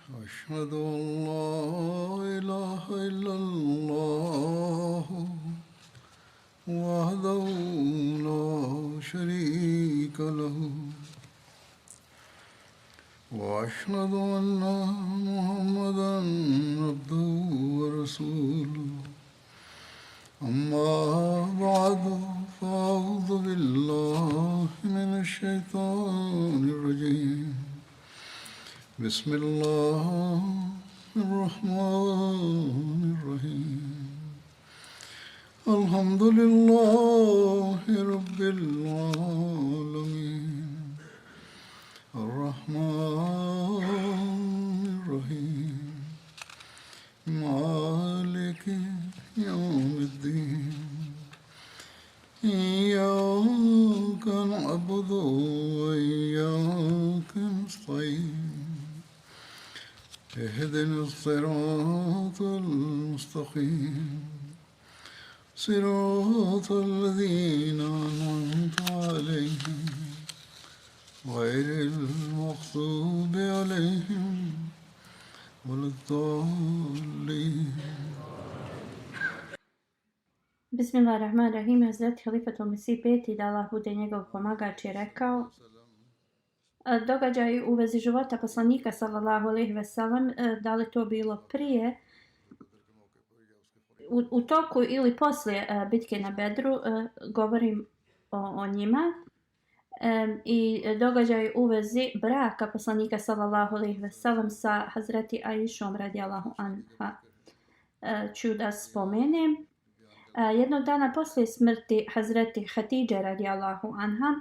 أشهد أن لا إله إلا الله وحده لا شريك له وأشهد أن محمدا عبده ورسوله أما بعد فأعوذ بالله من الشيطان الرجيم بسم الله الرحمن الرحيم الحمد لله رب العالمين الرحمن الرحيم مالك يوم الدين إياك نعبد وإياك نستعين اهدنا الصراط المستقيم صراط الذين أنعمت عليهم غير المغضوب عليهم ولا الضالين. Bismillahirrahmanirrahim. Hazreti Halifatul Mesih peti, da Allah bude njegov pomagač, je rekao: događaj u vezi života poslanika sallallahu alejhi ve sellem, da li to bilo prije, u toku ili poslije bitke na Bedru, govorim o njima, i događaj u vezi braka poslanika sallallahu alejhi ve sellem sa Hazreti Aišom radijallahu anha ću da spomenem. Jednog dana poslije smrti Hazreti Hatidže radijallahu anha,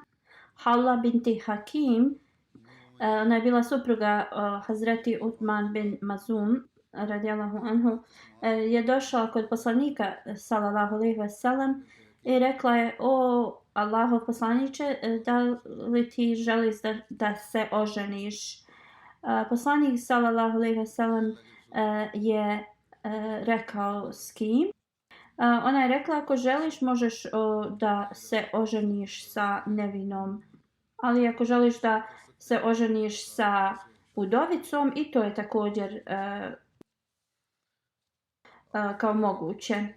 Hawla binti Hakim, ona je bila supruga Hazreti Uthman bin Mazum radijallahu anhu, je došla kod poslanika sallallahu alejhi ve sellem i rekla je: o Allahov poslaniče, da li ti želiš da se oženiš? Poslanik sallallahu alejhi ve sellem je rekao: s kim? Ona je rekla: ako želiš možeš da se oženiš sa nevinom, ali ako želiš da se oženiš sa udovicom, i to je također kao moguće.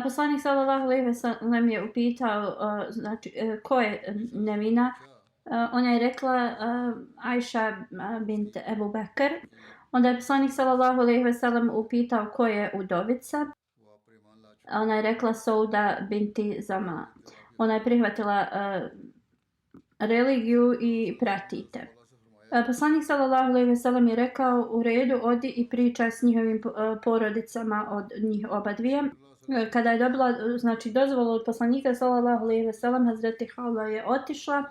Poslanik sallallahu alejhi ve sellem je upitao znači, ko je nevina. Ona je rekla: Ajša bint Ebu Bekr. Onda je poslanik sallallahu alejhi ve sellem upitao ko je udovica. Ona je rekla: Sauda binti Zama. Ona je prihvatila religiju i pratite. Poslanik sallallahu alejhi ve sellem je rekao: u redu, odi i pričaj s njihovim porodicama od njih oba dvije. Kada je dobila znači dozvolu od poslanika sallallahu alejhi ve sellem, Hazreti Hawla je otišla.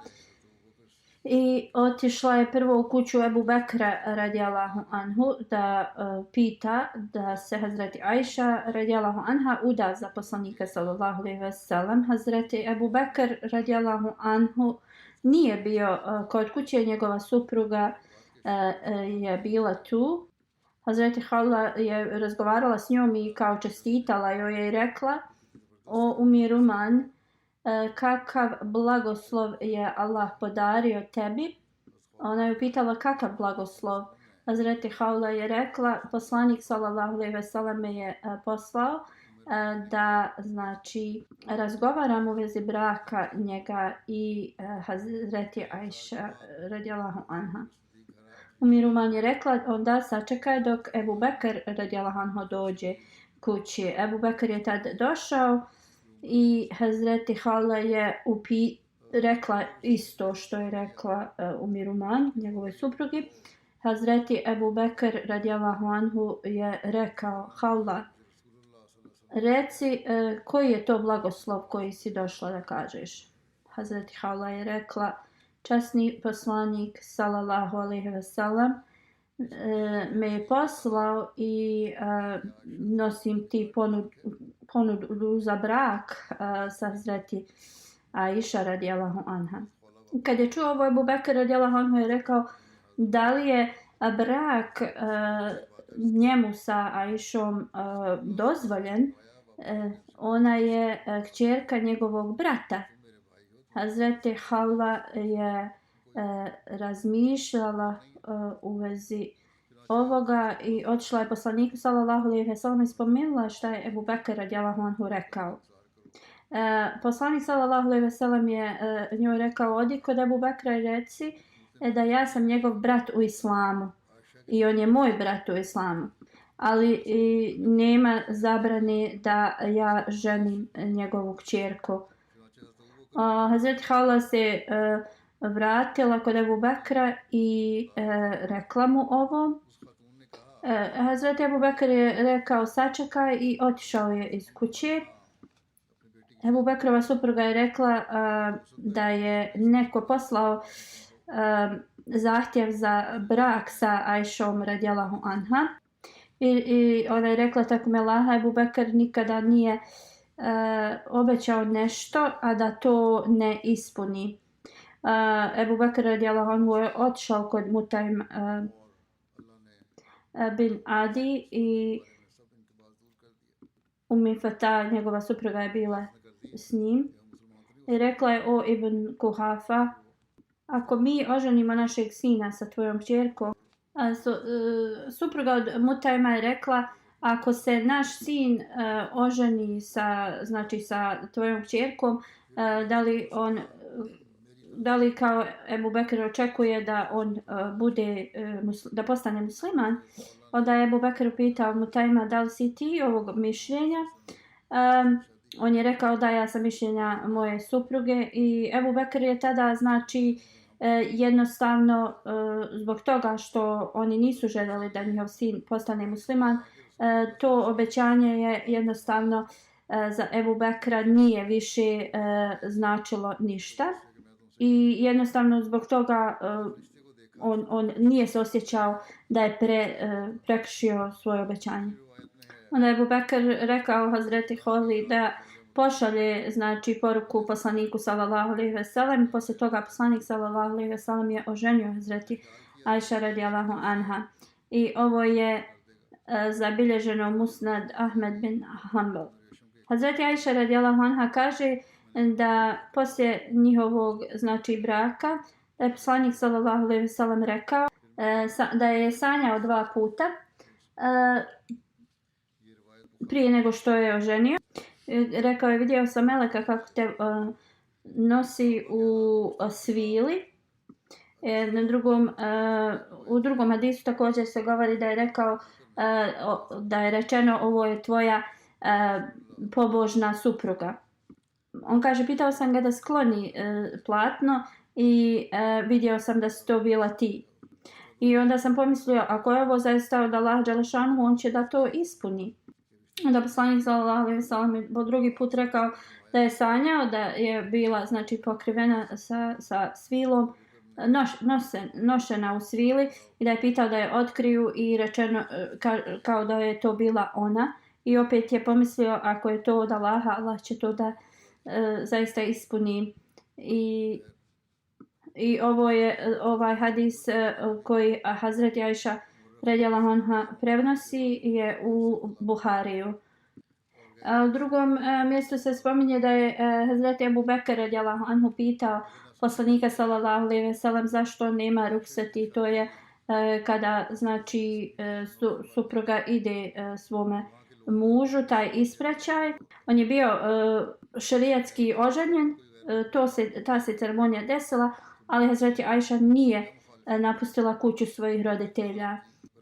I otišla je prvo u kuću Ebu Bekra radijallahu anhu da pita da se Hazreti Ajša radijallahu anha uda za poslanika sallallahu alejhi ve sellem. Hazreti Ebu Bekr radijallahu anhu nije bio kod kuće, njegova supruga je bila tu. Hazreti Hawla je razgovarala s njom i kao čestitala joj je i rekla: o umiruman, kakav blagoslov je Allah podario tebi. Ona je upitala: kakav blagoslov? Hazreti Hawla je rekla: poslanik sallallahu alejhi ve sellem me je poslao da znači razgovaram u vezi braka njega i Hazreti Ajša radijallahu anha. Umiruman je rekla: onda sačekaj dok Ebu Bekr radijallahu anhu dođe kući. Ebu Bekr je tad došao i Hazreti Hawla je rekla isto što je rekla Umiruman, njegovoj suprugi. Hazreti Ebu Bekr radijallahu anhu je rekao: Hawla, reci koji je to blagoslov koji si došla da kažeš? Hazreti Hawla je rekla: časni poslanik sallallahu alejhi ve sellem me je poslao i nosim ti ponudu za brak sa Hazreti Aiša radijallahu anha. Kad je čuo ovo, Ebu Bekr radijallahu anhu je rekao: da li je brak njemu sa Aišom dozvoljen? Ona je kćerka njegovog brata. Hazreti Hawla je razmišljala u vezi ovoga i otišla je poslaniku sallallahu alejhi ve sellem i spomenula šta je Ebu Bekr radijallahu anhu rekao. Poslanik sallallahu alejhi ve sellem je njoj rekao: odi kod Ebu Bekra i reci da ja sam njegov brat u islamu i on je moj brat u islamu, ali nema zabrane da ja ženim njegovu kćerku. Hazreti Havla se vratila kod Ebu Bekra i rekla mu ovo. Hazreti Ebu Bekr je rekao sačekaj i otišao je iz kuće. Ebu Bekrova supruga je rekla da je neko poslao zahtjev za brak sa Ajšom radijallahu anha i ona je rekla tako me Allaha, Ebu Bekr nikada nije obećao nešto a da to ne ispuni. Ebu Bekr radijallahu anhu je otišao kod Mutaim bin Adi i Ummi Fata, njegova supruga je bila s njim i rekla je: o Ibn Kuhafa, ako mi oženimo našeg sina sa tvojom kćerkom, supruga od Mutaima je rekla: ako se naš sin oženi sa tvojom kćerkom, da li kao Ebu Bekr očekuje da on da postane musliman? Onda je Ebu Bekr pitao Mutaima: da li si ti ovog mišljenja? On je rekao: da, ja sam mišljenja moje supruge. I Ebu Bekr je tada jednostavno zbog toga što oni nisu željeli da njihov sin postane musliman, to obećanje je jednostavno za Ebu Bekra nije više značilo ništa i jednostavno zbog toga on nije se osjećao da je prekršio svoje obećanje. Onda je Ebu Bekr rekao Hazreti Holi da pošalje poruku poslaniku sallallahu alejhi ve sellem. Poslije toga poslanik sallallahu alejhi ve sellem je oženio Hazreti Ajša radijallahu anha. I ovo je zabilježeno Musnad Ahmed bin Hanbal. Hazreti Ajša radijallahu anha kaže da poslije njihovog braka da je poslanik sallallahu alejhi ve sellem rekao da je sanjao 2 puta prije nego što je oženio. Rekao je: vidio sam meleka kako te nosi u svili. U drugom hadisu također se govori da je rekao da je rečeno: ovo je tvoja pobožna supruga. On kaže: pitao sam ga da skloni platno i vidio sam da si to bila ti. I onda sam pomislio: ako je ovo zaista od Allaha dželešanu, on će da to ispuni. Onda poslanik sallallahu alejhi ve sellem po drugi put rekao da je sanjao da je bila pokrivena sa svilom, nošena u svili i da je pitao da je otkriju i rečeno kao da je to bila ona. I opet je pomislio: ako je to od Allaha, Allah će to da zaista ispuni. I ovaj hadis koji Hazreti Ajša radijallahu anha prenosi je u Buhariju. U drugom mjestu se spominje da je Hazreti Ebu Bekr radijallahu anhu pitao poslanika sallallahu alejhi ve sellem zašto nema rukseti. To je kada supruga ide svome mužu, taj ispraćaj. On je bio šerijatski oženjen, ta se ceremonija desila, ali Hazreti Ajša nije napustila kuću svojih roditelja.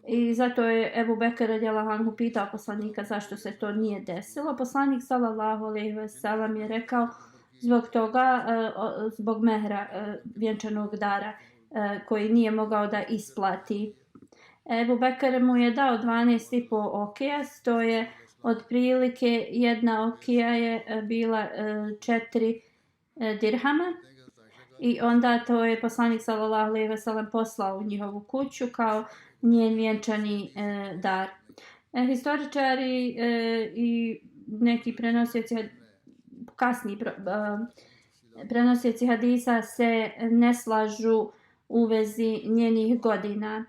I zato je Ebu Bekr radijallahu anhu pitao poslanika zašto se to nije desilo. Poslanik sallallahu alejhi ve sellem je rekao: zbog toga, zbog mehra, vjenčanog dara koji nije mogao da isplati. Ebu Bekr mu je dao 12,5 okijas, to je otprilike jedna okija je bila 4 dirhama. I onda to je poslanik sallallahu alejhi ve sellem poslao u njihovu kuću kao njen vjenčani dar. Historičari i neki kasni prenosioci hadisa se ne slažu u vezi njenih godina,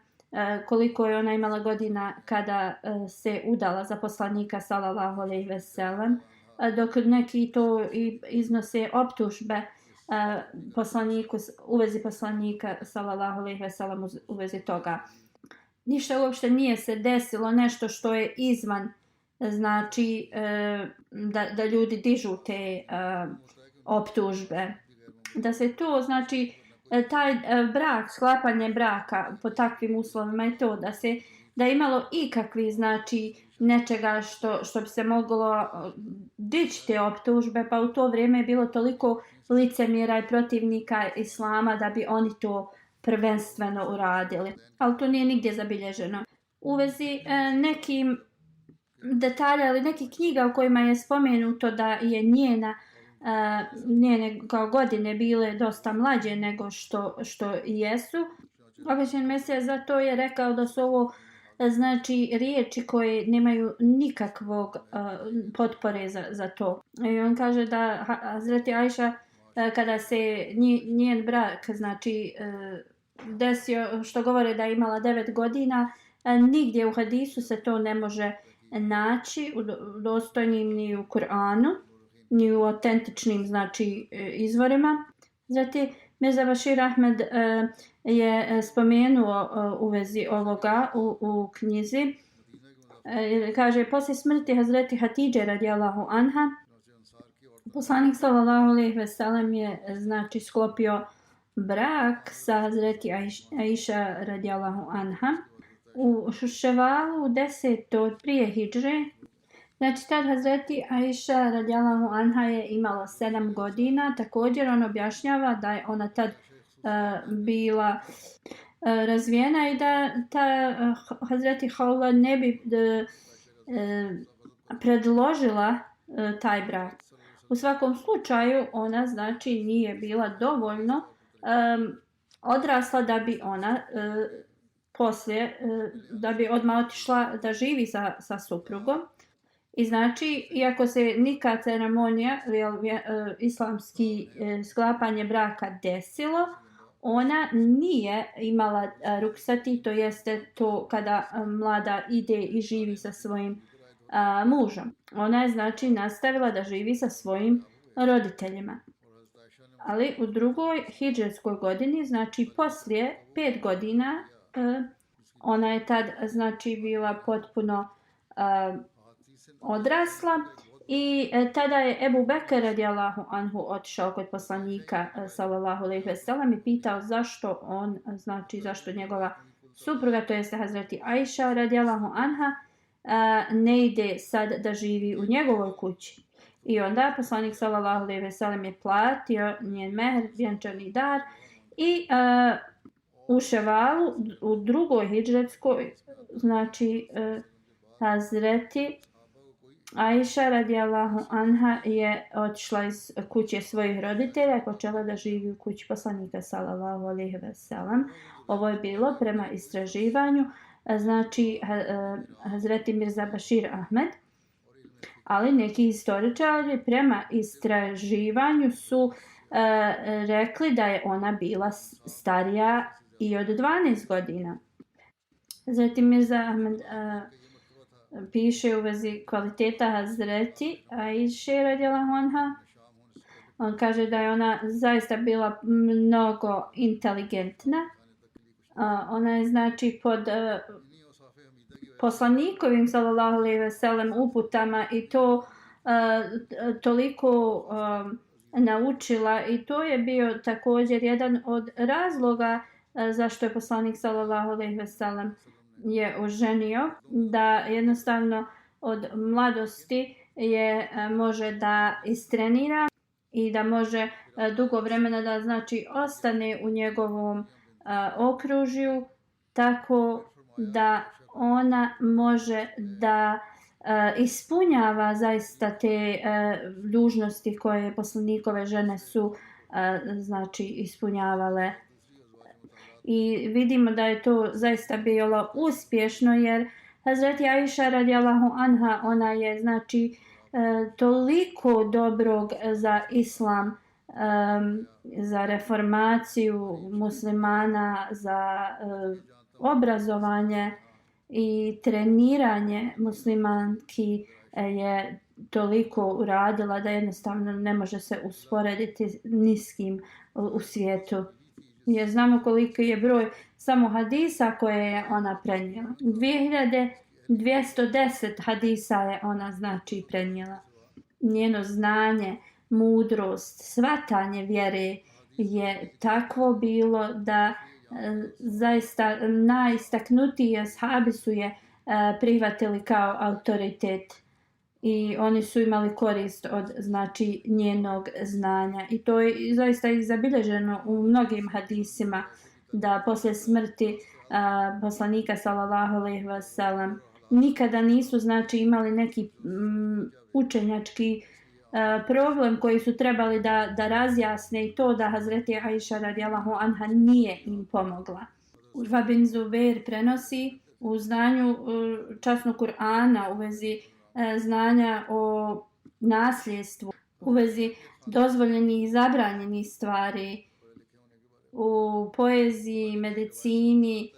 koliko je ona imala godina kada se udala za poslanika sallallahu alejhi ve sellem, dok neki to iznose optužbe poslaniku, u vezi poslanika sallallahu alejhi ve sellem, u vezi toga. Ništa uopšte nije se desilo, nešto što je izvan, znači da ljudi dižu te optužbe. Da se to, znači taj brak, sklapanje braka po takvim uslovima i to da je imalo ikakvi, znači nečega što bi se moglo dići te optužbe, pa u to vrijeme je bilo toliko licemjera i protivnika islama da bi oni to prvenstveno uradili. Ali to nije nigdje zabilježeno. U vezi nekim detalja ili nekih knjiga u kojima je spomenuto da je njene kao godine bile dosta mlađe nego što jesu. Običan Mesija zato je rekao da su ovo, znači, riječi koje nemaju nikakvog potpore za to. I on kaže da Hazreti Ajša, kada se njen brak, znači, desio, što govore da je imala 9 godina, nigdje u hadisu se to ne može naći u dostojnim ni u Kur'anu, ni u autentičnim, znači, izvorima. Zatim Mirza Bashir Ahmed je spomenuo u vezi ovoga u knjizi. Kaže, poslije smrti Hazreti Hatidže radijallahu anha, poslanik sallallahu alejhi ve sellem je, znači, sklopio brak sa Hazreti Aisha radijallahu anha u Ševalu 10. prije hidžre. Znači, tad Hazreti Aisha radijallahu anha je imala 7 godina. Također on objašnjava da je ona tad bila razvijena i da ta Hazreti Havla ne bi predložila taj brak. U svakom slučaju ona, znači, nije bila dovoljno odrasla da bi ona poslije, da bi odmah otišla da živi sa suprugom. I znači, iako se neka ceremonija, islamski sklapanje braka desilo, ona nije imala ruksati, to jeste to kada mlada ide i živi sa svojim mužem. Ona je, znači, nastavila da živi sa svojim roditeljima. Ali u drugoj hidžretskoj godini, znači poslije 5 godina, ona je tad, znači, bila potpuno odrasla i tada je Ebu Bekr radijallahu anhu otišao kod poslanika sallallahu alejhi ve sellem i pitao zašto njegova supruga, to jest Hazreti Aisha radijallahu anha, ne ide sad da živi u njegovoj kući. I onda poslanik sallallahu alejhi ve sellem je platio njen mehr, vjenčani dar, i u Ševalu, u drugoj hidžretskoj, znači Hazreti Aisha radijallahu anha je otišla iz kuće svojih roditelja i počela da živi u kući poslanika sallallahu alejhi ve sellem. Ovo je bilo prema istraživanju, znači Hazreti Mirza Bashir Ahmed, ali neki historičari prema istraživanju su rekli da je ona bila starija i od 12 godina. Zatim Mirza Ahmed piše u vezi kvaliteta Hazreti Aisha radijallahu anha. On kaže da je ona zaista bila mnogo inteligentna. Ona je, znači, pod poslanikovim sallallahu alejhi ve sellem uputama i to toliko naučila, i to je bio također jedan od razloga zašto je poslanik sallallahu alejhi ve sellem je oženio, da jednostavno od mladosti može da istrenira i da može dugo vremena da, znači, ostane u njegovom okružju, tako da ona može da ispunjava zaista te dužnosti koje poslanikove žene su, znači, ispunjavale. I vidimo da je to zaista bilo uspješno, jer Hazreti Aisha radijallahu anha, ona je, znači, toliko dobrog za islam, za reformaciju muslimana, za obrazovanje i treniranje muslimanki je toliko uradila da jednostavno ne može se usporediti ni s kim u svijetu. Jer znamo koliki je broj samo hadisa koje je ona prenijela. 2210 hadisa je ona znači prenijela. Njeno znanje, mudrost, shvatanje vjere je takvo bilo da zaista najistaknutiji ashabi su je prihvatili kao autoritet i oni su imali korist od znači njenog znanja i to je zaista i zabilježeno u mnogim hadisima da poslije smrti poslanika sallallahu alejhi ve sellem nikada nisu znači imali neki učenjački problem koji su trebali da razjasne i to da Hazreti Aisha radijallahu anha nije im pomogla. Urva bin Zubair prenosi u znanju časnog Kur'ana u vezi znanja o nasljedstvu, u vezi dozvoljenih i zabranjenih stvari, u poeziji, medicini,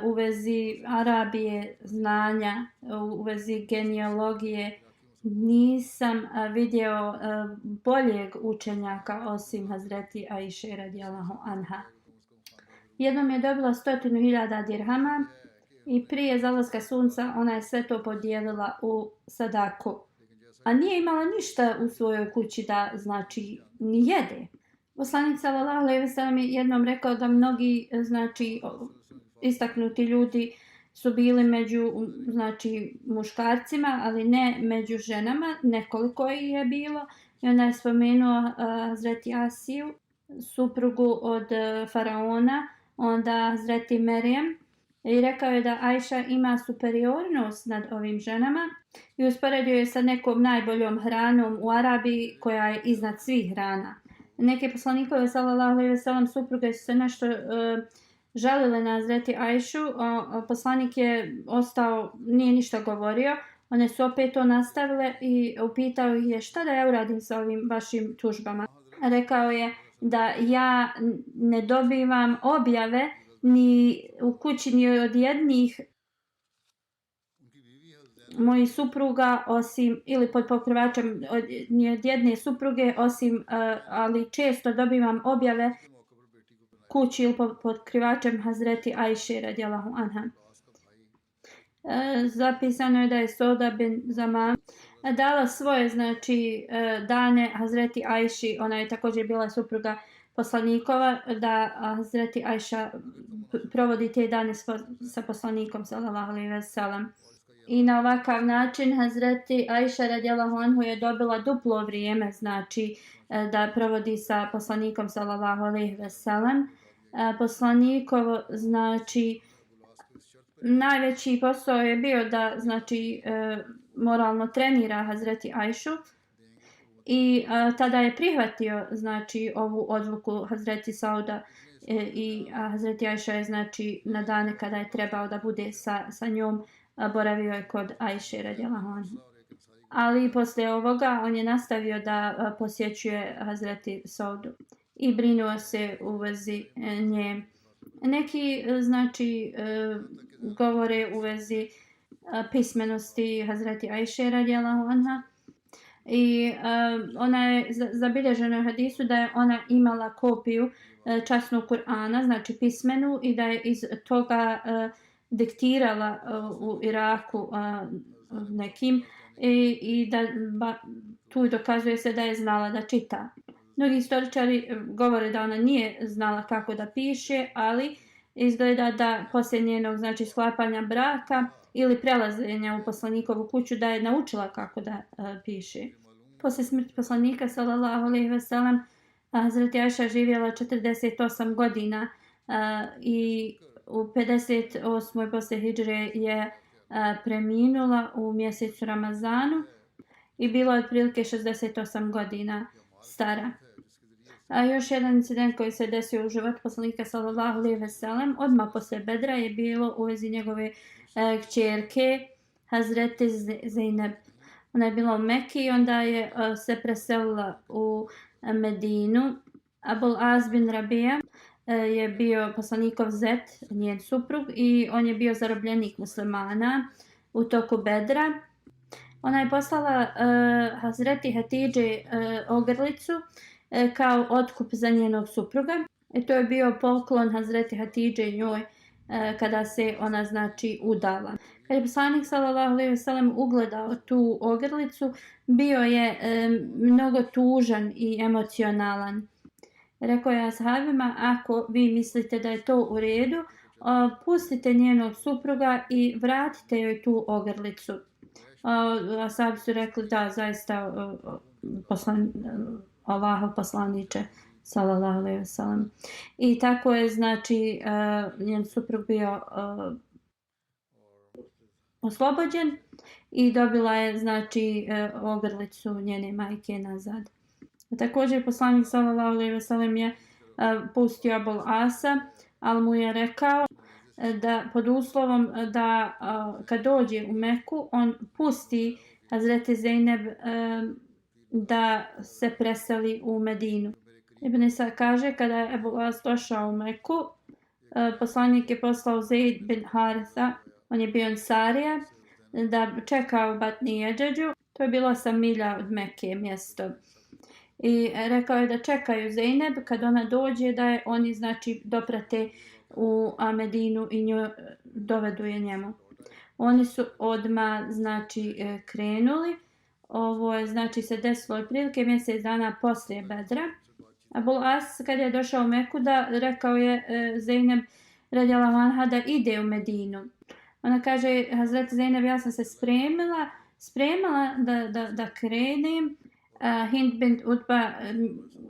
u vezi Arabije, znanja, u vezi genealogije. Nisam vidio boljeg učenjaka osim Hazreti Aisha radijallahu anha. Jednom je dobila 100.000 dirhama i prije zalaska sunca ona je sve to podijelila u sadaku. A nije imala ništa u svojoj kući da znači ni jede. Poslanik sallallahu alejhi ve sellem je jednom rekao da mnogi znači istaknuti ljudi su bili među znači muškarcima, ali ne među ženama, nekoliko ih je bilo. I onda je spomenuo Hazreti Asiju, suprugu od faraona, onda Hazreti Merijem i rekao je da Ajša ima superiornost nad ovim ženama i usporedio je sa nekom najboljom hranom u Arabiji koja je iznad svih hrana. Neke poslanikove sallallahu alejhi ve sellem supruge su se nešto žalile na Hazreti Ajšu, poslanik je ostao, nije ništa govorio, one su opet to nastavile i upitao ih je šta da ja uradim sa ovim vašim tužbama. Rekao je da ja ne dobivam objave ni u kući ni od jednih mojih supruga osim, ili pod pokrivačem ni od jedne supruge osim, ali često dobivam objave kući ili pod pokrivačem Hazreti Ajše radijallahu anha. Zapisano je da je Sauda bin Zamam dala svoje znači dane Hazreti Ajši, ona je također bila supruga poslanikova, da Hazreti Ajša provodi te dane sa poslanikom sallallahu alejhi ve sellem. I na ovakav način Hazreti Ajša radijallahu anhu je dobila duplo vrijeme znači da provodi sa poslanikom sallallahu alejhi ve sellem. Poslanikovo znači najveći posao je bio da znači moralno trenira Hazreti Ajšu i tada je prihvatio znači ovu odluku Hazreti Sauda i Hazreti Ajša je znači na dane kada je trebao da bude sa njom boravio je kod Ajše radijallahu anha. Ali poslije ovoga on je nastavio da posjećuje Hazreti Saudu i brinuo se u vezi nje. Neki znači govore u vezi pismenosti Hazreti Ajše radijallahu anha i ona je zabilježena u hadisu da je ona imala kopiju časnog Kur'ana, znači pismenu, i da je iz toga diktirala u Iraku nekim i da tu dokazuje se da je znala da čita. Mnogi istoričari govore da ona nije znala kako da piše, ali izgleda da poslije njenog znači sklapanja braka ili prelaženja u poslanikovu kuću da je naučila kako da piše. Poslije smrti poslanika sallallahu alejhi ve sellem Hazreti Ajša živjela 48 godina i u 58. poslije hidžre je preminula u mjesecu Ramazanu i bila je otprilike 68 godina stara. A još jedan incident koji se desio u životu poslanika sallallahu alejhi ve sellem odmah poslije Bedra je bilo u vezi njegove kćerke Hazreti Zeynep. Ona je bila u Mekki i onda je se preselila u Medinu. Abul As bin Rabija je bio poslanikov zet, njen suprug, i on je bio zarobljenik muslimana u toku Bedra. Ona je poslala Hazreti Hatidži ogrlicu kao otkup za njenog supruga. I to je bio poklon Hazreti Hatidži njoj kada se ona znači udala. Kad je poslanik sallallahu alejhi ve sellem ugledao tu ogrlicu, bio je mnogo tužan i emocionalan. Rekao je ashabima, ako vi mislite da je to u redu, pustite njenog supruga i vratite joj tu ogrlicu. Ashabi su rekli da, zaista Allahov poslaniče sallallahu alejhi ve sellem. I tako je znači njen suprug bio oslobođen i dobila je znači ogrlicu njene majke nazad. Također poslanik sallallahu alejhi ve sellem je pustio Abul Asa, ali mu je rekao da pod uslovom da kad dođe u Meku on pusti Hazreti Zeynep da se preseli u Medinu. Ibn Isa kaže kada je Abul As došao u Meku, poslanik je poslao Zaid bin Haritha, on je bio Ansarija, da čeka u Batni Jeđeđu, to je bilo 8 milja od Mekke mjesto. I rekao je da čekaju Zeynep, kad ona dođe da je oni znači doprate u Medinu i nju dovedu je njemu. Oni su odmah znači krenuli. Ovo je znači se desilo otprilike mjesec dana poslije Bedra. Abul As kad je došao u Meku da rekao je Zeynep radijallahu anha da ide u Medinu. Ona kaže Hazreti Zeynep, ja sam se spremala da krenem. Hind bint Utba,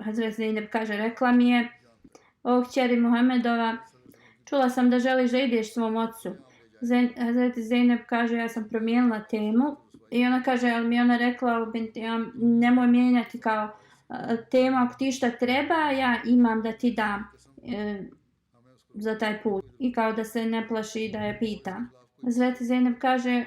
Hazreti Zeynep kaže, rekla mi je, o kćeri Muhammedova, čula sam da želiš da ideš svom ocu. Hazreti Zeynep kaže, ja sam promijenila temu i ona kaže, ali mi ona rekla, nemoj mijenjati kao temu, ako ti šta treba, ja imam da ti dam za taj put. I kao da se ne plaši da je pita. Hazreti Zeynep kaže,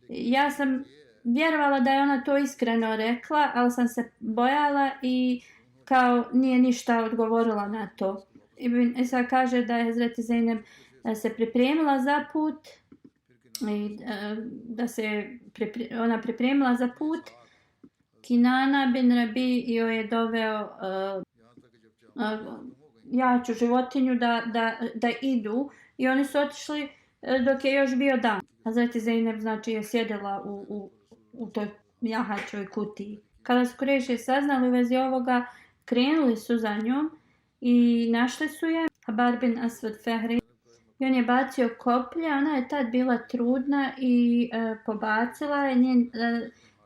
ja sam vjerovala da je ona to iskreno rekla, ali sam se bojala i kao nije ništa odgovorila na to. Ibn Isa kaže da je Hazreti Zeynep se pripremila za put i da se ona pripremila za put. Kinana bin Rabi joj je doveo jaču životinju da idu i oni su otišli dok je još bio dan. Hazreti Zeynep znači je sjedila u toj jahačoj kutiji. Kada su Kurejši saznali u vezi ovoga, krenuli su za njom i našli su je. Habar bin Aswad Fehri. I on je bacio koplje, ona je tad bila trudna i pobacila je njen,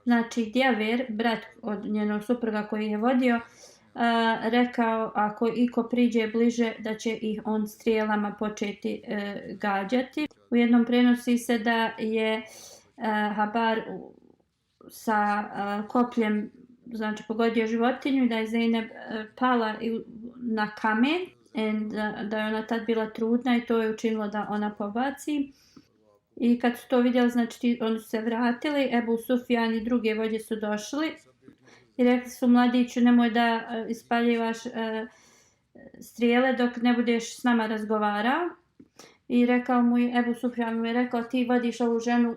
znači djever, brat od njenog supruga koji je vodio, rekao ako iko priđe bliže da će ih on strijelama početi gađati. U jednom prenosi se da je Habar sa kopljem znači pogodio životinju i da je Zeynep pala na kamen, da je ona tad bila trudna i to je učinilo da ona pobaci. I kad su to vidjeli, znači oni su se vratili, Ebu Sufjan i druge vođe su došli i rekli su mladiću nemoj da ispaljivaš strijele dok ne budeš s nama razgovarao. I rekao mu Ebu Sufjan mu je rekao ti vodiš ovu ženu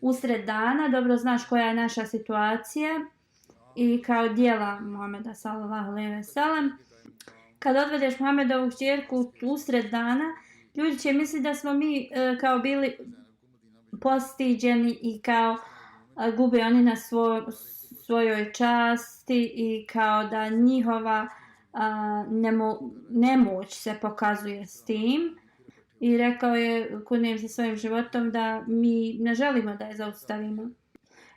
usred dana, dobro znaš koja je naša situacija i kao dijela Muhameda sallallahu alejhi ve sellem. Kad odvedeš Muhammedovu kćerku usred dana, ljudi će misliti da smo mi kao bili postiđeni i kao gube oni na svojoj časti i kao da njihova nemoć se pokazuje s tim. I rekao je, kunem se svojim životom, da mi ne želimo da je zaustavimo.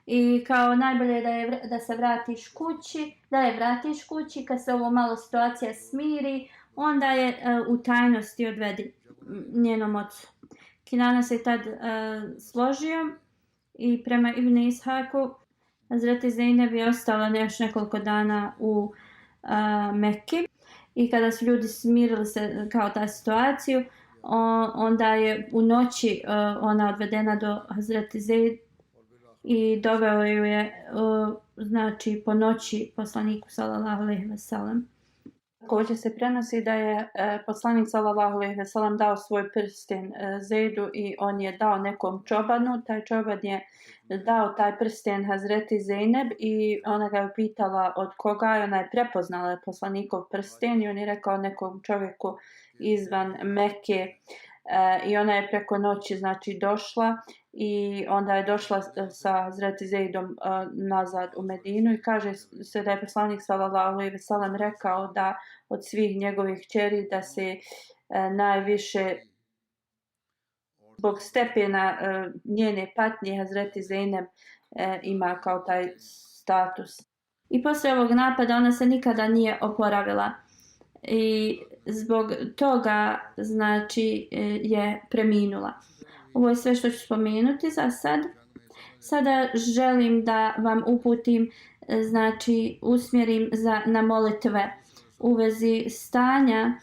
I kao najbolje je da se vratiš kući, da je vratiš kući, kad se ovo malo situacija smiri, onda je u tajnosti odvedi njenom ocu. Kinana se tad složio i prema Ibn Ishaku Hazreti Zeynep je ostala još nekoliko dana u Mekki i kada su ljudi smirili se kao ta situaciju, onda je u noći ona odvedena do Hazreti Zeyd i doveo ju je znači po noći poslaniku sallallahu alejhi ve sellem. Također se prenosi da je poslanik sallallahu alejhi ve sellem dao svoj prsten Zejdu i on je dao nekom čobanu. Taj čoban je dao taj prsten Hazreti Zejneb i ona ga je upitala od koga je. Ona je prepoznala poslanikov prsten i on je rekao nekom čovjeku izvan Mekke. I ona je preko noći znači došla i onda je došla sa Hazreti Zejdom nazad u Medinu i kaže se da je poslanik sallallahu alejhi ve sellem rekao da od svih njegovih kćeri da se najviše zbog stepena njene patnje Hazreti Zeynep ima kao taj status. I poslije ovog napada ona se nikada nije oporavila i zbog toga znači je preminula. Ovo je sve što ću spomenuti za sad. Sada želim da vam uputim, znači usmjerim na molitve u vezi stanja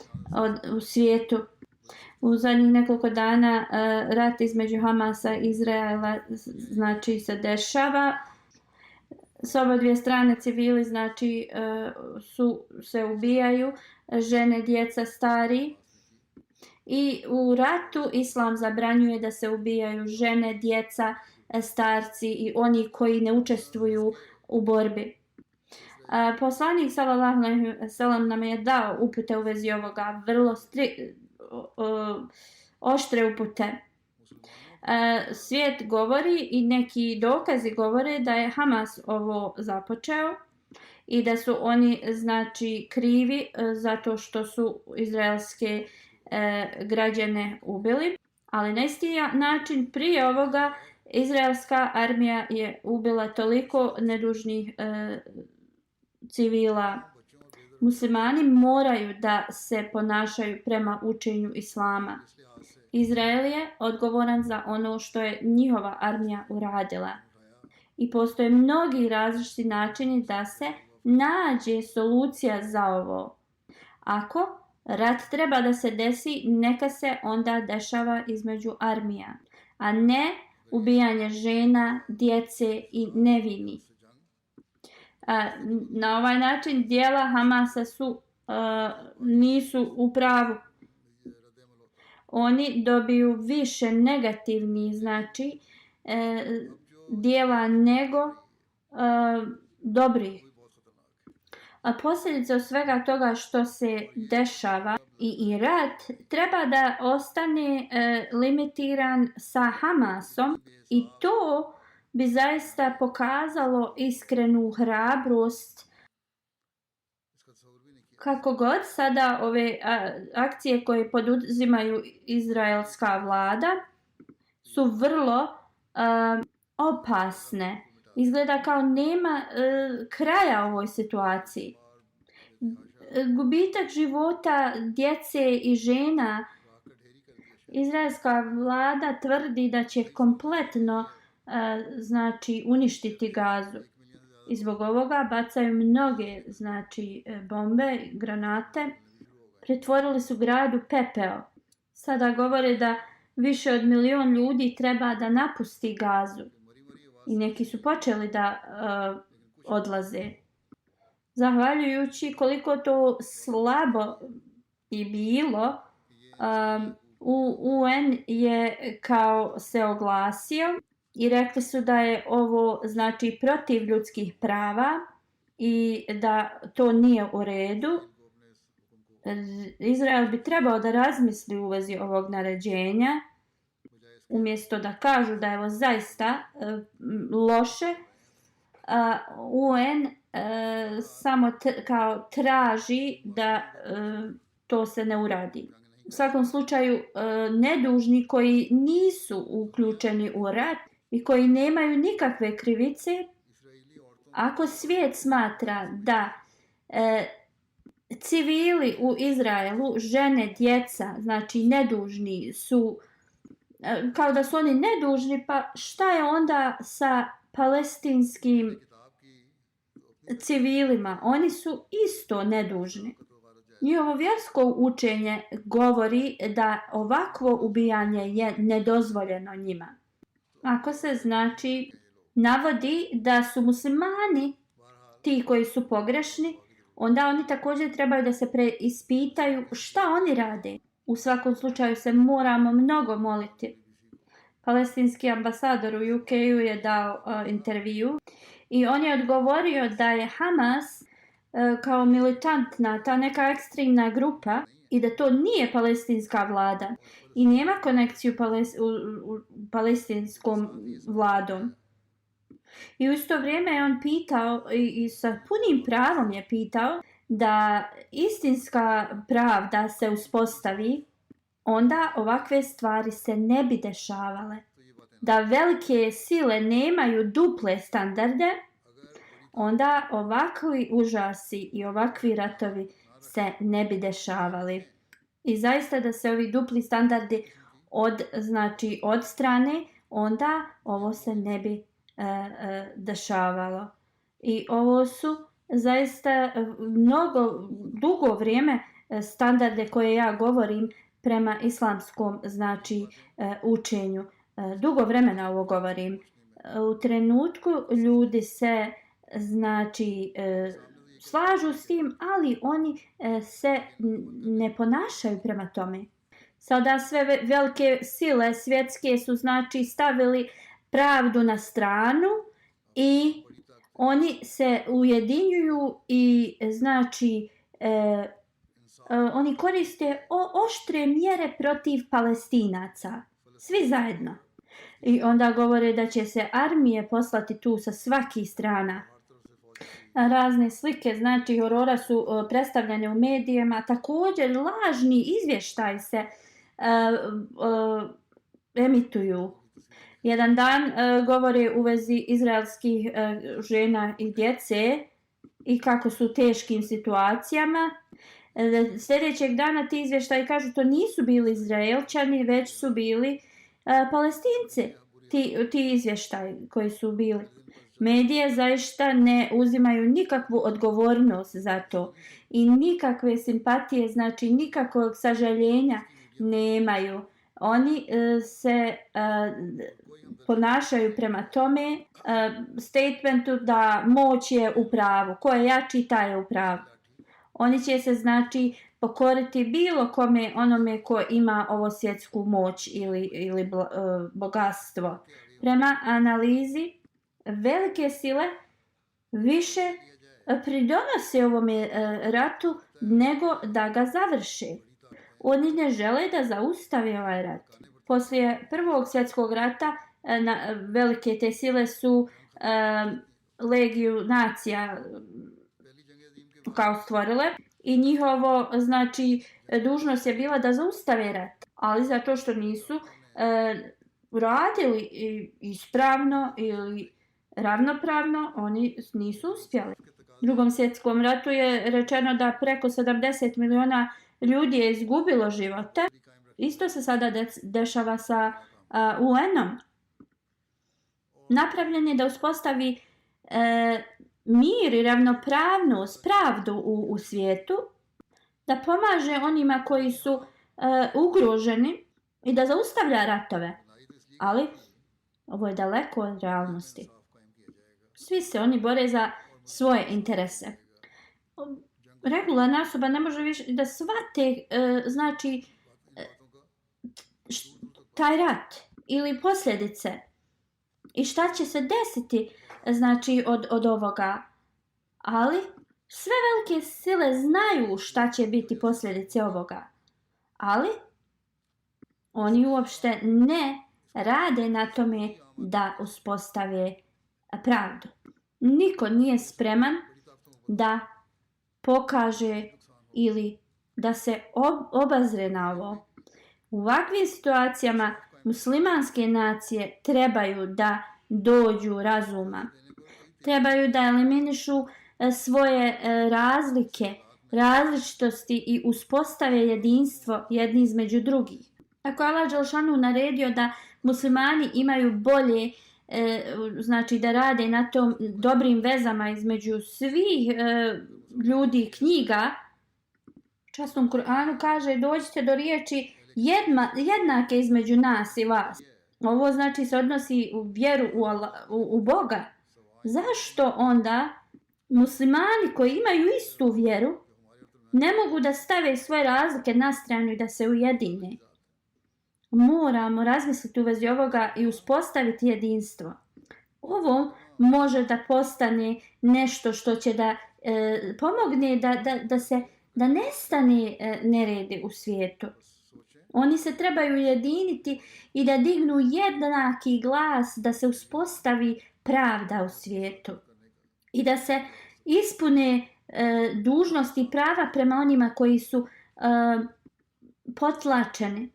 u svijetu. U zadnjih nekoliko dana rat između Hamasa i Izraela znači se dešava. S oba dvije strane civili znači se ubijaju, žene, djeca, stari. I u ratu Islam zabranjuje da se ubijaju žene, djeca, starci i oni koji ne učestvuju u borbi. Poslanik sallallahu alejhi ve sellem nam je dao upute u vezi ovoga, vrlo oštre upute. Svijet govori i neki dokazi govore da je Hamas ovo započeo i da su oni znači krivi zato što su izraelske građane ubili, ali na isti način prije ovoga izraelska armija je ubila toliko nedužnih civila. Muslimani moraju da se ponašaju prema učenju Islama. Izrael je odgovoran za ono što je njihova armija uradila. I postoje mnogi različiti načini da se nađe solucija za ovo. Ako rat treba da se desi, neka se onda dešava između armija, a ne ubijanje žena, djece i nevinih. Na ovaj način djela Hamasa nisu u pravu. Oni dobiju više negativnih znači djela nego dobrih. A posljedica svega toga što se dešava i rat treba da ostane limitiran sa Hamasom i to bi zaista pokazalo iskrenu hrabrost. Kako god sada ove akcije koje poduzimaju izraelska vlada su vrlo opasne. Izgleda kao nema kraja ovoj situaciji. Gubitak života djece i žena. Izraelska vlada tvrdi da će kompletno znači uništiti Gazu. I zbog ovoga bacaju mnoge znači bombe, granate. Pretvorili su grad u pepeo. Sada govore da više od 1 milion ljudi treba da napusti Gazu. I neki su počeli da odlaze. Zahvaljujući koliko to slabo i bilo, UN je kao se oglasio i rekli su da je ovo znači protiv ljudskih prava i da to nije u redu. Izrael bi trebao da razmisli u vezi ovog naređenja. Umjesto da kažu da je ovo zaista loše, UN samo kao traži da to se ne uradi. U svakom slučaju nedužni koji nisu uključeni u rat i koji nemaju nikakve krivice, ako svijet smatra da civili u Izraelu, žene, djeca, znači nedužni su kao da su oni nedužni, pa šta je onda sa palestinskim civilima? Oni su isto nedužni. Njihovo vjersko učenje govori da ovakvo ubijanje je nedozvoljeno njima. Ako se znači navodi da su muslimani ti koji su pogrešni, onda oni također trebaju da se preispitaju šta oni rade. U svakom slučaju se moramo mnogo moliti. Palestinski ambasador u UK-u je dao intervju i on je odgovorio da je Hamas kao militantna, ta neka ekstremna grupa i da to nije palestinska vlada i nema konekciju u palestinskom vladom. I u isto vrijeme je on pitao i sa punim pravom je pitao da istinska pravda se uspostavi, onda ovakve stvari se ne bi dešavale. Da velike sile nemaju duple standarde, onda ovakvi užasi i ovakvi ratovi se ne bi dešavali. I zaista da se ovi dupli standardi odstrane, onda ovo se ne bi dešavalo. I ovo su zaista mnogo dugo vrijeme standarde koje ja govorim prema islamskom učenju. Dugo vremena ovo govorim. U trenutku ljudi se slažu s tim, ali oni se ne ponašaju prema tome. Sada sve velike sile svjetske su stavili pravdu na stranu i oni se ujedinjuju i oni koriste oštre mjere protiv Palestinaca. Svi zajedno. I onda govore da će se armije poslati tu sa svakih strana. Razne slike, horora su predstavljene u medijima. Također lažni izvještaj se emituju. Jedan dan govore u vezi izraelskih žena i djece i kako su u teškim situacijama. Sljedećeg dana ti izvještaji kažu to nisu bili Izraelčani, već su bili Palestinci. Ti izvještaji koji su bili. Medije zaista ne uzimaju nikakvu odgovornost za to i nikakve simpatije, nikakvog sažaljenja nemaju. Oni se ponašaju prema tome statementu da moć je u pravu. Ko je jači, taj je u pravu. Oni će se pokoriti bilo kome onome ko ima ovo svjetsku moć ili bogatstvo. Prema analizi velike sile više pridonose ovome ratu nego da ga završe. Oni ne žele da zaustave ovaj rat. Poslije Prvog svjetskog rata velike te sile su Legiju nacija kao stvorile i njihovo dužnost je bila da zaustave rat. Ali zato što nisu radili ispravno ili ravnopravno, oni nisu uspjeli. U Drugom svjetskom ratu je rečeno da preko 70 miliona ljudi je izgubilo živote. Isto se sada dešava sa UN-om. Napravljen je da uspostavi mir i ravnopravnost, pravdu u svijetu, da pomaže onima koji su ugroženi i da zaustavlja ratove. Ali ovo je daleko od realnosti. Svi se oni bore za svoje interese. Regularna osoba ne može više da shvate taj rat ili posljedice i šta će se desiti od ovoga. Ali sve velike sile znaju šta će biti posljedice ovoga. Ali oni uopšte ne rade na tome da uspostave pravdu. Niko nije spreman da pokaže ili da se obazre na ovo. U ovakvim situacijama muslimanske nacije trebaju da dođu razuma. Trebaju da eliminišu svoje razlike, različitosti i uspostave jedinstvo jedni između drugih. Ako je Allah dželešanu naredio da muslimani imaju bolje, da rade na tom dobrim vezama između svih ljudi i knjiga, u časnom Kur'anu kaže dođite do riječi jednake između nas i vas. Ovo se odnosi u vjeru u Boga. Zašto onda muslimani koji imaju istu vjeru ne mogu da stave svoje razlike na stranu i da se ujedine. Moramo razmisliti u vezi ovoga i uspostaviti jedinstvo. Ovo može da postane nešto što će da pomogne da nestane neredi u svijetu. Oni se trebaju ujediniti i da dignu jednaki glas, da se uspostavi pravda u svijetu i da se ispune dužnosti i prava prema onima koji su potlačeni.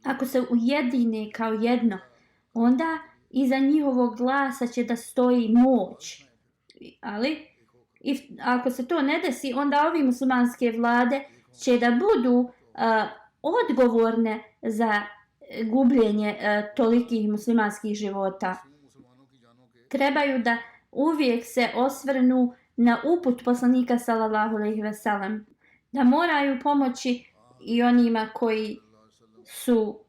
Ako se ujedine kao jedno, onda iza njihovog glasa će da stoji moć. Ali ako se to ne desi, onda ovi muslimanske vlade će da budu odgovorne za gubljenje tolikih muslimanskih života. Trebaju da uvijek se osvrnu na uput poslanika sallallahu alejhi ve sellem, da moraju pomoći i onima koji su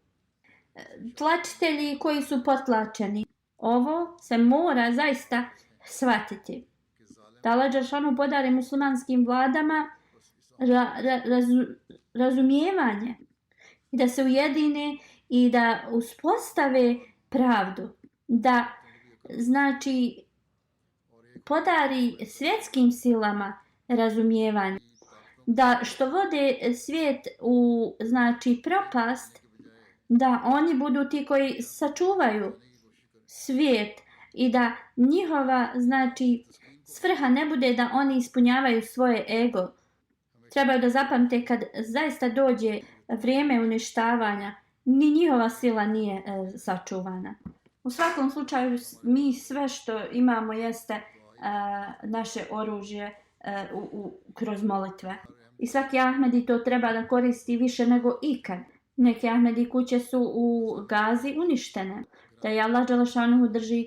tlačitelji i koji su potlačeni. Ovo se mora zaista shvatiti. Da Allah dželešanu podari muslimanskim vladama razumijevanje i da se ujedine i da uspostave pravdu, da znači podari svjetskim silama razumijevanje, da što vode svijet u znači propast, da oni budu ti koji sačuvaju svijet i da njihova znači svrha ne bude da oni ispunjavaju svoje ego. Trebaju da zapamte kad zaista dođe vrijeme uništavanja, ni njihova sila nije sačuvana. U svakom slučaju mi sve što imamo jeste naše oružje kroz molitve. I svaki Ahmedi to treba da koristi više nego ikad. Neke Ahmedi kuće su u Gazi uništene. Da je Allah dželešanu drži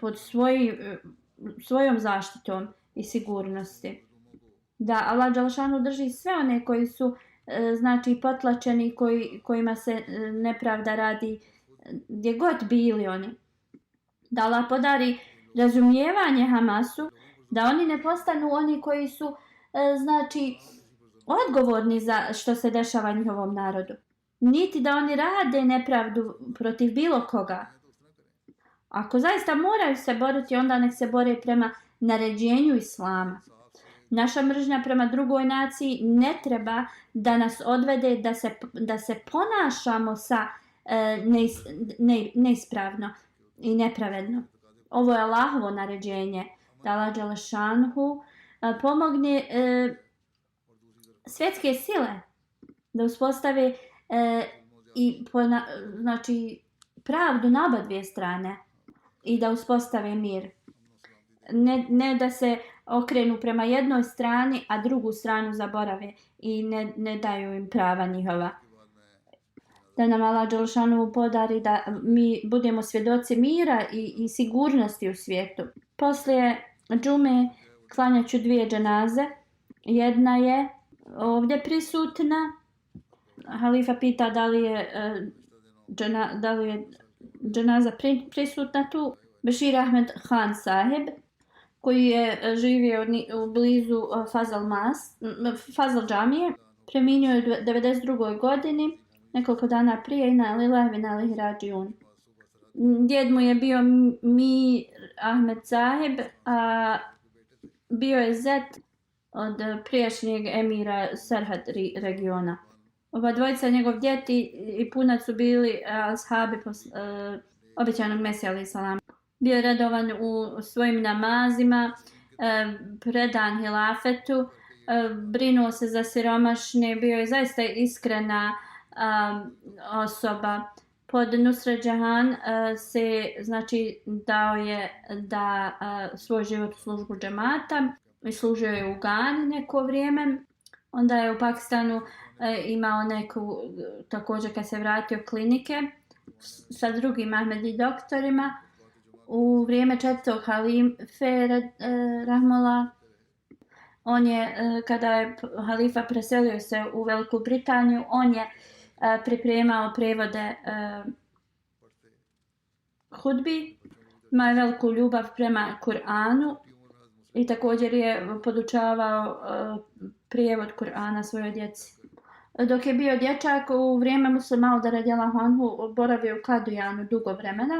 pod svojom zaštitom i sigurnosti. Da Allah dželešanu drži sve one koji su znači potlačeni, kojima se nepravda radi gdje god bili oni. Da Allah podari razumijevanje Hamasu, da oni ne postanu oni koji su znači odgovorni za što se dešava njihovom narodu. Niti da oni rade nepravdu protiv bilo koga. Ako zaista moraju se boriti, onda nek se bore prema naređenju Islama. Naša mržnja prema drugoj naciji ne treba da nas odvede da se ponašamo neispravno i nepravedno. Ovo je Allahovo naređenje, da Allah dželešanhu pomogne svjetske sile da uspostave znači pravdu na oba dvije strane i da uspostave mir. Ne da se okrenu prema jednoj strani, a drugu stranu zaborave i ne daju im prava njihova. Da nam Allah dželešanu podari da mi budemo svjedoci mira i sigurnosti u svijetu. Poslije džume klanjaću 2 dženaze. Jedna je ovdje prisutna. Halifa pita da li je dženaza prisutna tu. Bešir Ahmed Khan sahib, koji je živio blizu Fazl džamije, preminio je u 92. godini, nekoliko dana prije, inna lillahi wa inna ilaihi rađiun. Djed mu je bio Mir Ahmed sahib, a bio je zet od prijašnjeg emira Serhat regiona. Ova dvojica, njegov djed i punac su bili ashabi obećanog Mesija alejhi salam. Bio je redovan u svojim namazima, predan hilafetu, brinuo se za siromašne, bio je zaista iskrena osoba. Pod Nusret Džahan se znači dao je da svoj život u službu džemata i služio je u Gani neko vrijeme. Onda je u Pakistanu imao neku, također kad se vratio, klinike sa drugim Ahmedi doktorima. U vrijeme 4. halife Rahmola, on je, kada je halifa preselio se u Veliku Britaniju, on je pripremao prevode hudbi Ima je veliku ljubav prema Kur'anu i također je podučavao prijevod Kur'ana svojoj djeci. Dok je bio dječak, u vrijeme Muslima Auda radijallahu anhu boravio u Kadujanu dugo vremena.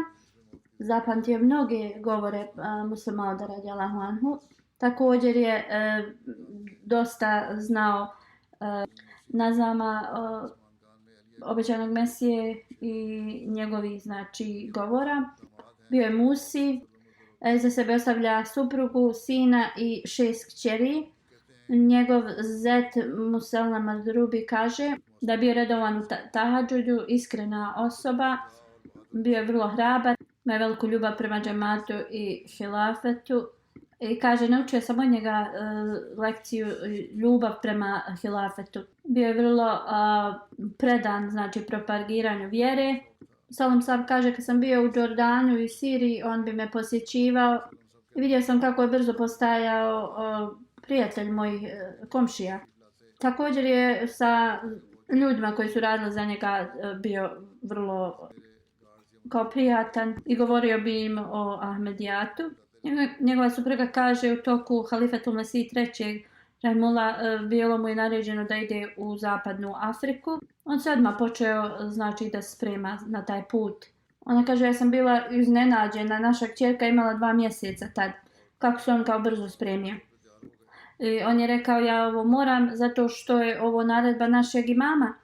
Zapamtio mnoge govore Muslima Auda radijallahu anhu. Također je dosta znao nazama obećanog Mesije i njegovih znači govora. Bio je Musi, za sebe ostavlja suprugu, sina i 6 kćeri. Njegov zet Muselna Madrubi kaže da je bio redovan u tahadžudu, iskrena osoba, bio je vrlo hrabar, ima veliku ljubav prema džematu i hilafetu. I kaže, naučio sam od njega lekciju ljubav prema hilafetu. Bio je vrlo predan, znači, propagiranju vjere. Salam Sab kaže, kad sam bio u Jordanu i Siriji, on bi me posjećivao. I vidio sam kako je brzo postajao prijatelj mojih komšija. Također je sa ljudima koji su radili za njega bio vrlo kao prijatan i govorio bi im o Ahmedijatu. Njegova supruga kaže, u toku halifetul Mesih III. Rahimullah, bilo mu je naređeno da ide u zapadnu Afriku. On se odmah počeo, znači, da se sprema na taj put. Ona kaže, ja sam bila iznenađena, naša kćerka imala 2 mjeseca tad. Kako se on kao brzo spremio. I on je rekao, ja ovo moram zato što je ovo naredba našeg imama.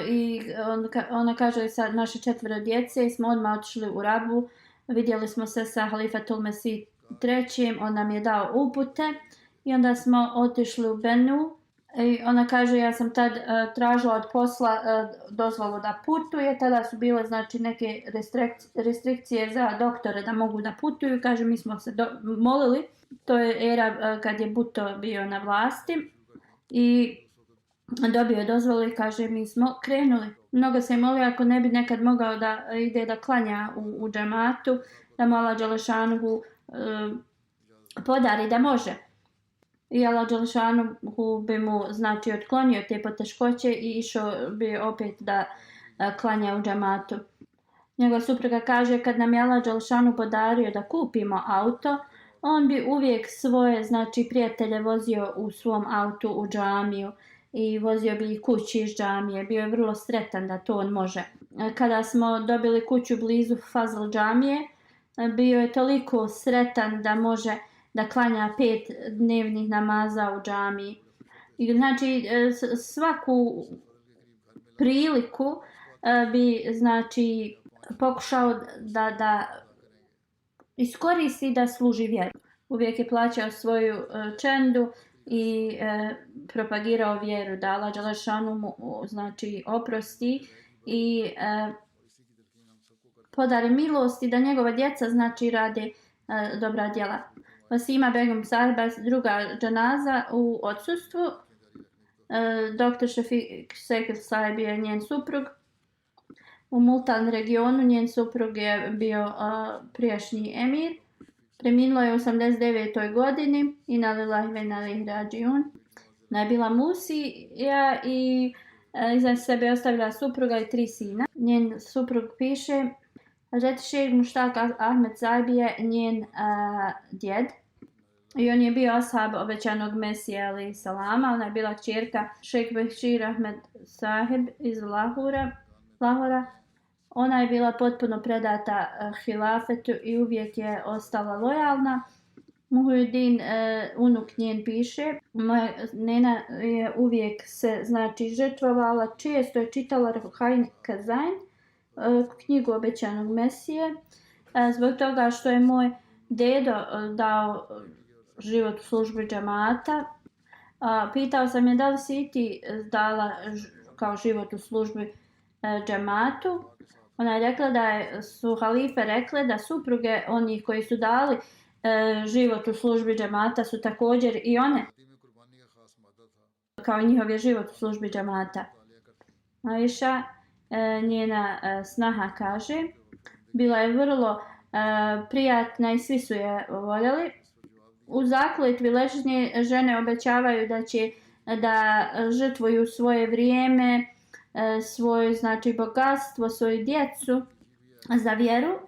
I ona kaže, sa naše 4 djece smo odmah otišli u Rabu. Vidjeli smo se sa halifetul Mesih III. On nam je dao upute i onda smo otišli u Benu. I ona kaže, ja sam tad tražila od posla dozvolu da putuje. Tada su bile, znači, neke restrikcije za doktore da mogu da putuju. Kaže, mi smo se molili. To je era kad je Buto bio na vlasti. I dobio je dozvolu i kaže, mi smo krenuli. Mnogo se je molio ako ne bi nekad mogao da ide da klanja u džematu, da mu Allah Đelešanuhu podari da može. I Allah Đelešanuhu bi mu, znači, otklonio te poteškoće i išao bi opet da klanja u džematu. Njegova supruga kaže, kad nam je Allah Đelešanuhu podario da kupimo auto, on bi uvijek svoje, znači, prijatelje vozio u svom autu u džamiju. I vozio bi ih kući iz džamije. Bio je vrlo sretan da to on može. Kada smo dobili kuću blizu Fazl džamije, bio je toliko sretan da može da klanja 5 dnevnih namaza u džamiji. I znači, svaku priliku bi, znači, pokušao da iskoristi da služi vjeru. Uvijek je plaćao svoju čendu i propagirao vjeru, da Allah Đelešanu mu, znači, oprosti i podari milosti, da njegova djeca, znači, rade dobra djela. Vasima Begum Sahiba, druga džanaza u odsustvu. Dr. Šefik Sekil Sahib je njen suprug. U Multan regionu njen suprug je bio prijašnji emir. Preminulo je u 89. godini. Inna lillahi wa inna ilaihi rađiun. Ona je bila Musija i iza sebe ostavila supruga i 3 sina. Njen suprug piše, Hazreti Šejh Muštaq Ahmed Sahibi je njen djed. I on je bio ashab obećanog Mesija alejhi salama. Ona je bila kćerka Šejh Bešir Ahmed Sahib iz Lahora. Ona je bila potpuno predata hilafetu i uvijek je ostala lojalna. Muhyiddin, unuk njen, piše, moja nena je uvijek se, znači, žrtvovala, često je čitala Ruhain Kazain, knjigu obećanog Mesije, zbog toga što je moj dedo dao život u službi džemata. Pitao sam je da li si i ti dala kao život u službi džematu. Ona je rekla da su halife rekle da supruge onih koji su dali život u službi džemata su također i one kao njihov je život u službi džemata. Aisha, njena snaha, kaže, bila je vrlo prijatna i svi su je voljeli. U zakletvi ležnje žene obećavaju da će da žrtvuju svoje vrijeme, svoje, znači, bogatstvo, svoju djecu za vjeru.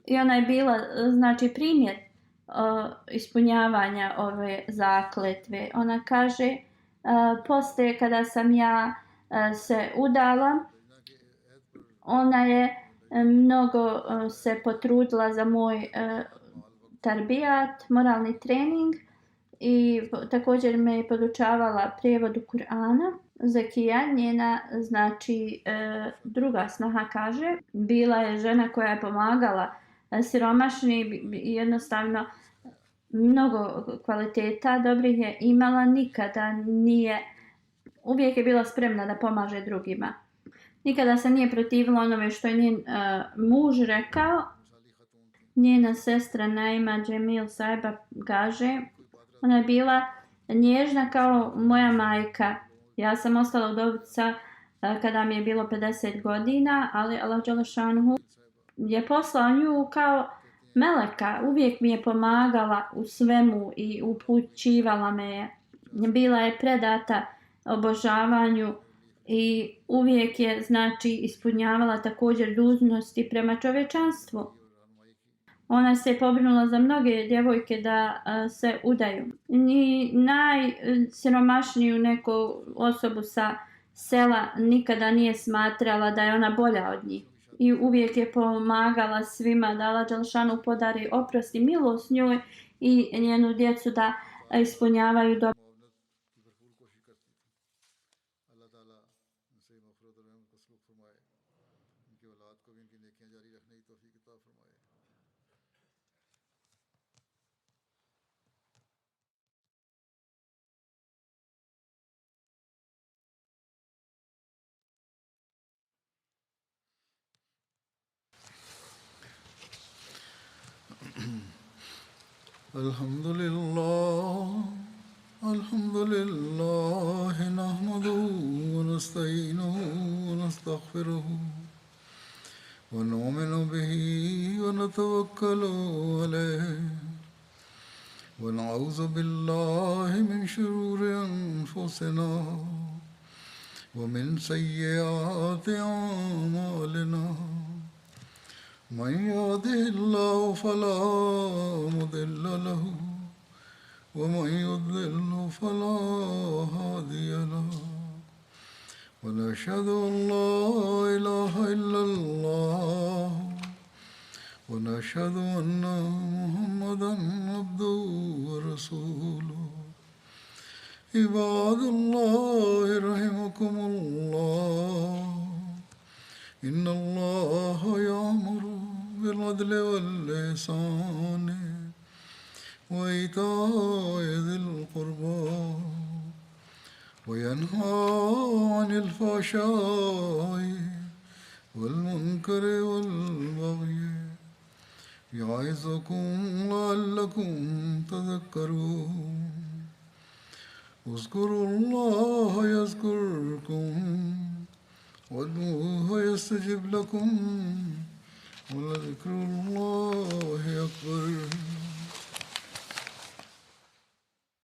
I ona je bila, znači, primjer ispunjavanja ove zakletve. Ona kaže, poslije kada sam ja se udala, ona je mnogo se potrudila za moj tarbijat, moralni trening i također me je podučavala prijevodu Kur'ana. Zakija, njena, znači, druga snaha kaže, bila je žena koja je pomagala siromašni, jednostavno mnogo kvaliteta dobrih je imala, nikada nije, uvijek je bila spremna da pomaže drugima. Nikada se nije protivila onome što je njen muž rekao. Njena sestra Naima Džemil Saiba kaže, ona je bila nježna kao moja majka. Ja sam ostala udovica kada mi je bilo 50 godina, ali Allah Đelešanuhu je poslao nju kao meleka. Uvijek mi je pomagala u svemu i upućivala me je. Bila je predata obožavanju i uvijek je, znači, ispunjavala također dužnosti prema čovječanstvu. Ona se je pobrinula za mnoge djevojke da se udaju. Ni najsiromašniju neku osobu sa sela nikada nije smatrala da je ona bolja od njih. I uvijek je pomagala svima da Allah Đelšanu podari oprost i milost njoj i njenu djecu da ispunjavaju dobro. الحمد لله نحمده ونستعينه ونستغفره ونؤمن به ونتوكل عليه ونعوذ بالله من شرور أنفسنا ومن سيئات أعمالنا من يهده الله فلا مضل له ومن يضلل فلا هادي له ونشهد أن لا إله إلا الله ونشهد أن محمدا عبده ورسوله عباد الله رحمكم الله إن الله يأمر بالعدل والإحسان وإيتاء ذي القربى وينهى عن الفحشاء والمنكر والبغي يعظكم لعلكم تذكرون اذكروا الله يذكركم وادعوه يستجب لكم ولذكر الله أكبر.